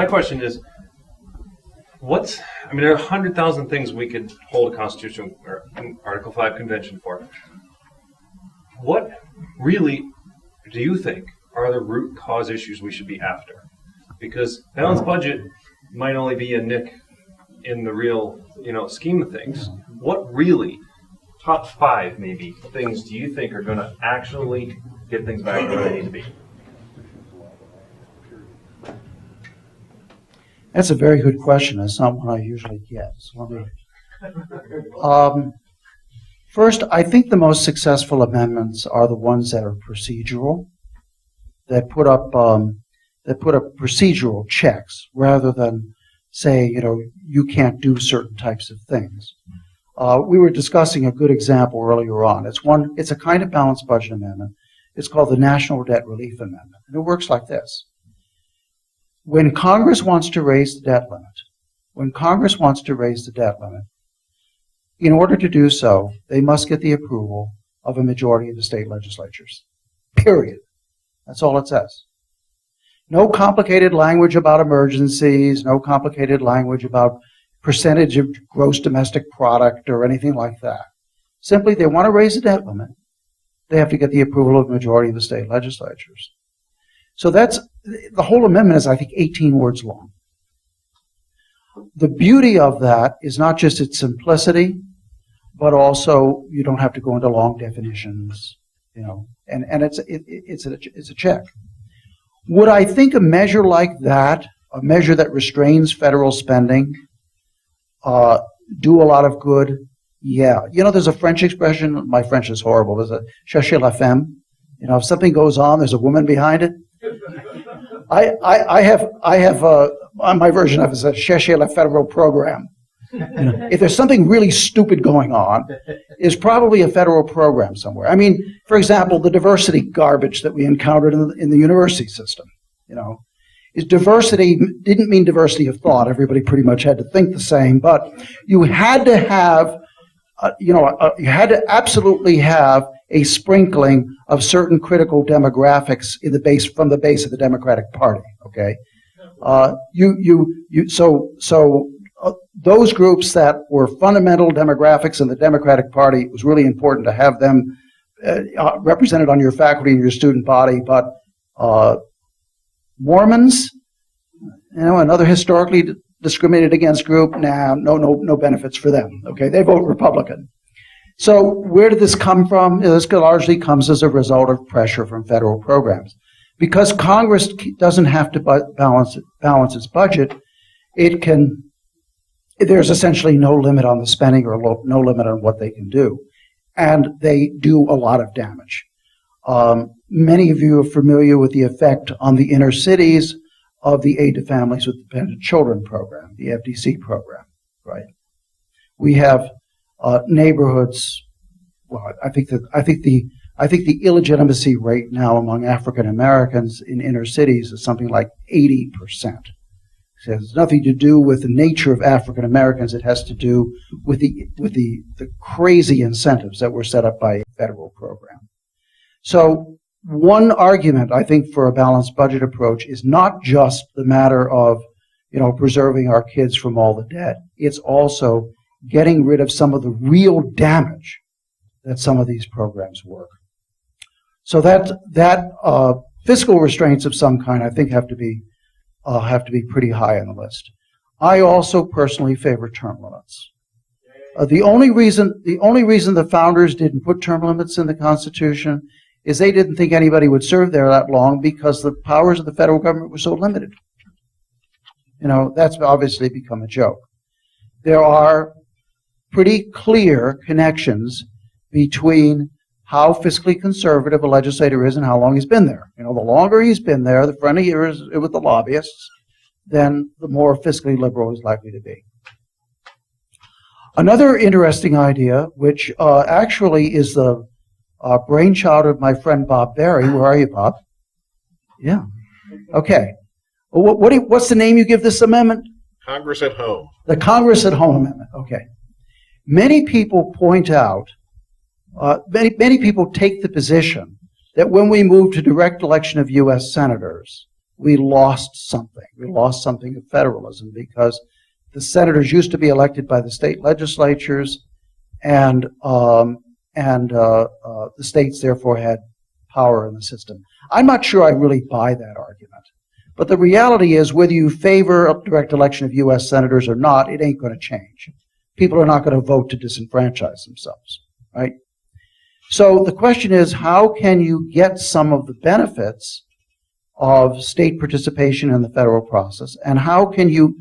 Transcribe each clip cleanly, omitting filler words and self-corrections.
my question is, there are 100,000 things we could hold a Constitutional or Article V convention for. What really do you think are the root cause issues we should be after? Because balanced budget might only be a nick in the real, scheme of things. What really, top 5 maybe, things do you think are going to actually get things back where they need to be? That's a very good question. It's not one I usually get. So first, I think the most successful amendments are the ones that are procedural, that put up procedural checks rather than say, you can't do certain types of things. We were discussing a good example earlier on. It's a kind of balanced budget amendment. It's called the National Debt Relief Amendment, and it works like this. When Congress wants to raise the debt limit, in order to do so, they must get the approval of a majority of the state legislatures. Period. That's all it says. No complicated language about emergencies, no complicated language about percentage of gross domestic product or anything like that. Simply, they want to raise the debt limit. They have to get the approval of the majority of the state legislatures. So the whole amendment is, I think, 18 words long. The beauty of that is not just its simplicity, but also you don't have to go into long definitions, and it's a check. Would I think a measure like that, a measure that restrains federal spending, do a lot of good? Yeah. There's a French expression, my French is horrible, there's a cherchez la femme. If something goes on, there's a woman behind it. I have my version of it is a cherchez la federal program. If there's something really stupid going on, there's probably a federal program somewhere. For example, the diversity garbage that we encountered in the university system, is diversity didn't mean diversity of thought. Everybody pretty much had to think the same, but you had to have, you had to absolutely have a sprinkling of certain critical demographics from the base of the Democratic Party. Okay, those groups that were fundamental demographics in the Democratic Party, it was really important to have them represented on your faculty and your student body. But Mormons, another historically discriminated against group, no benefits for them. Okay, they vote Republican. So where did this come from? This largely comes as a result of pressure from federal programs. Because Congress doesn't have to balance its budget, there's essentially no limit on the spending or no limit on what they can do. And they do a lot of damage. Many of you are familiar with the effect on the inner cities of the Aid to Families with Dependent Children program, the FDC program, right? We have neighborhoods. Well, I think the illegitimacy rate now among African Americans in inner cities is something like 80%. It has nothing to do with the nature of African Americans. It has to do with the crazy incentives that were set up by a federal program. So one argument, I think, for a balanced budget approach is not just the matter of, preserving our kids from all the debt. It's also getting rid of some of the real damage that some of these programs work. So that fiscal restraints of some kind, I think, have to be pretty high on the list. I also personally favor term limits. The only reason the founders didn't put term limits in the Constitution is they didn't think anybody would serve there that long because the powers of the federal government were so limited. That's obviously become a joke. There are pretty clear connections between how fiscally conservative a legislator is and how long he's been there. The longer he's been there, the friendlier he is with the lobbyists, then the more fiscally liberal he's likely to be. Another interesting idea, which actually is the brainchild of my friend Bob Berry. Where are you, Bob? Yeah. Okay. Well, what's the name you give this amendment? Congress at Home. The Congress at Home Amendment. Okay. Many people point out, many people take the position that when we move to direct election of U.S. senators, we lost something. We lost something of federalism because the senators used to be elected by the state legislatures, and the states therefore had power in the system. I'm not sure I really buy that argument. But the reality is, whether you favor a direct election of U.S. senators or not, it ain't going to change. People are not going to vote to disenfranchise themselves, right? So the question is, how can you get some of the benefits of state participation in the federal process, and how can you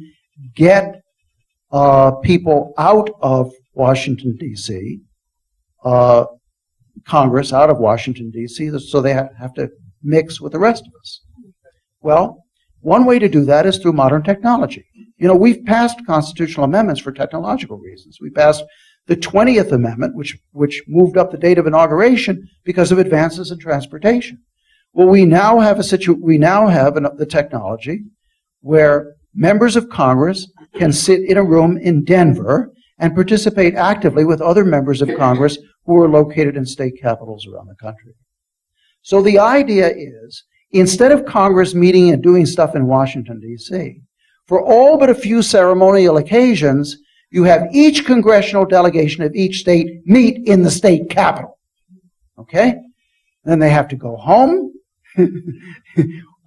get people out of Washington, D.C., Congress out of Washington, D.C., so they have to mix with the rest of us? Well, one way to do that is through modern technology. You know, we've passed constitutional amendments for technological reasons. We passed the 20th Amendment, which moved up the date of inauguration because of advances in transportation. Well, we now have the technology where members of Congress can sit in a room in Denver and participate actively with other members of Congress who are located in state capitals around the country. So the idea is, instead of Congress meeting and doing stuff in Washington, D.C., for all but a few ceremonial occasions, you have each congressional delegation of each state meet in the state capitol. Okay? Then they have to go home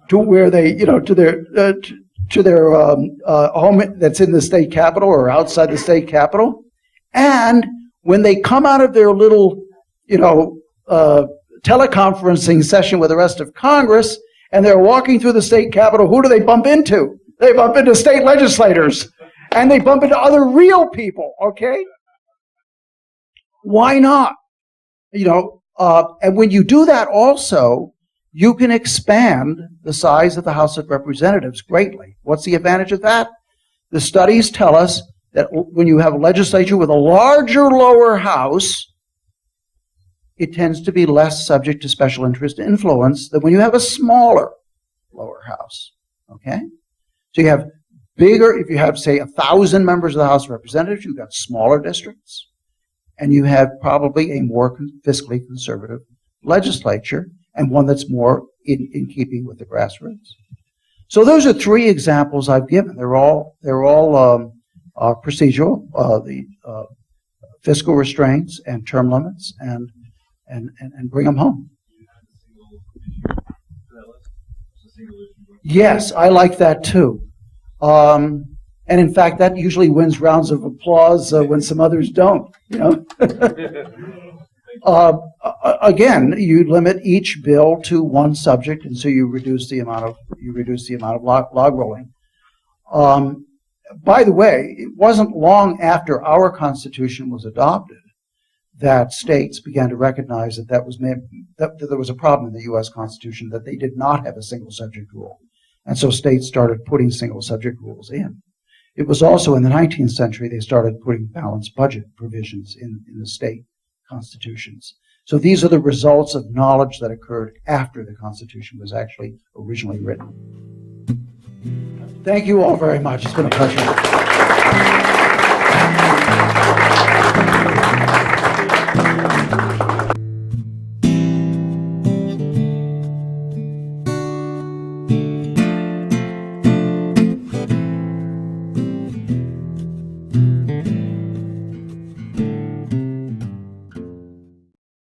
to where they, to their home that's in the state capitol or outside the state capitol. And when they come out of their little, teleconferencing session with the rest of Congress, and they're walking through the state capitol, who do they bump into? They bump into state legislators, and they bump into other real people, okay? Why not? And when you do that also, you can expand the size of the House of Representatives greatly. What's the advantage of that? The studies tell us that when you have a legislature with a larger lower house, it tends to be less subject to special interest influence than when you have a smaller lower house, okay? So you have bigger, if you have, say, 1,000 members of the House of Representatives, you've got smaller districts, and you have probably a more fiscally conservative legislature, and one that's more in keeping with the grassroots. So those are three examples I've given. They're all procedural, the fiscal restraints and term limits, and bring them home. Yes, I like that too. And in fact, that usually wins rounds of applause when some others don't. Again, you limit each bill to one subject, and so you reduce the amount of log rolling. By the way, it wasn't long after our Constitution was adopted that states began to recognize that there was a problem in the U.S. Constitution, that they did not have a single subject rule. And so states started putting single subject rules in. It was also in the 19th century they started putting balanced budget provisions in the state constitutions. So these are the results of knowledge that occurred after the Constitution was actually originally written. Thank you all very much. It's been a pleasure.